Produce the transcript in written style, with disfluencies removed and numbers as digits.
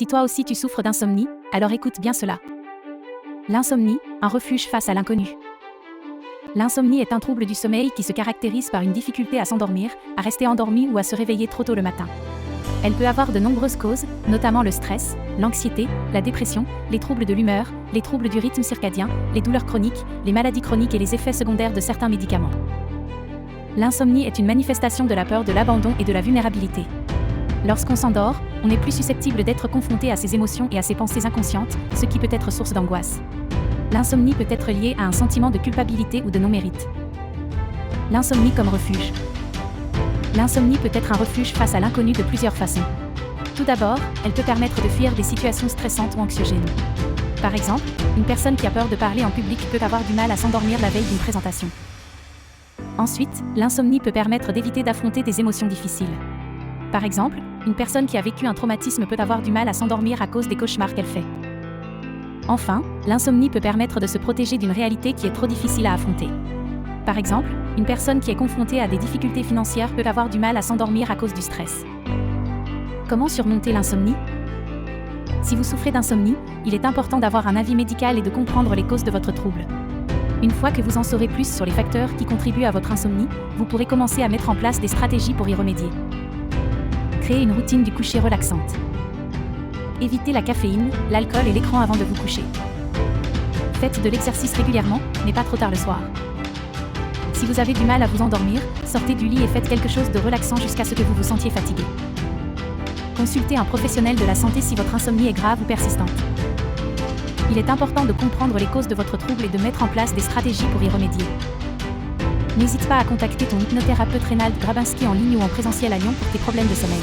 Si toi aussi tu souffres d'insomnie, alors écoute bien cela. L'insomnie, un refuge face à l'inconnu. L'insomnie est un trouble du sommeil qui se caractérise par une difficulté à s'endormir, à rester endormi ou à se réveiller trop tôt le matin. Elle peut avoir de nombreuses causes, notamment le stress, l'anxiété, la dépression, les troubles de l'humeur, les troubles du rythme circadien, les douleurs chroniques, les maladies chroniques et les effets secondaires de certains médicaments. L'insomnie est une manifestation de la peur de l'abandon et de la vulnérabilité. Lorsqu'on s'endort, on est plus susceptible d'être confronté à ses émotions et à ses pensées inconscientes, ce qui peut être source d'angoisse. L'insomnie peut être liée à un sentiment de culpabilité ou de non-mérite. L'insomnie comme refuge. L'insomnie peut être un refuge face à l'inconnu de plusieurs façons. Tout d'abord, elle peut permettre de fuir des situations stressantes ou anxiogènes. Par exemple, une personne qui a peur de parler en public peut avoir du mal à s'endormir la veille d'une présentation. Ensuite, l'insomnie peut permettre d'éviter d'affronter des émotions difficiles. Par exemple, une personne qui a vécu un traumatisme peut avoir du mal à s'endormir à cause des cauchemars qu'elle fait. Enfin, l'insomnie peut permettre de se protéger d'une réalité qui est trop difficile à affronter. Par exemple, une personne qui est confrontée à des difficultés financières peut avoir du mal à s'endormir à cause du stress. Comment surmonter l'insomnie ? Si vous souffrez d'insomnie, il est important d'avoir un avis médical et de comprendre les causes de votre trouble. Une fois que vous en saurez plus sur les facteurs qui contribuent à votre insomnie, vous pourrez commencer à mettre en place des stratégies pour y remédier. Créez une routine du coucher relaxante. Évitez la caféine, l'alcool et l'écran avant de vous coucher. Faites de l'exercice régulièrement, mais pas trop tard le soir. Si vous avez du mal à vous endormir, sortez du lit et faites quelque chose de relaxant jusqu'à ce que vous vous sentiez fatigué. Consultez un professionnel de la santé si votre insomnie est grave ou persistante. Il est important de comprendre les causes de votre trouble et de mettre en place des stratégies pour y remédier. N'hésite pas à contacter ton hypnothérapeute Reynald Grabinski en ligne ou en présentiel à Lyon pour tes problèmes de sommeil.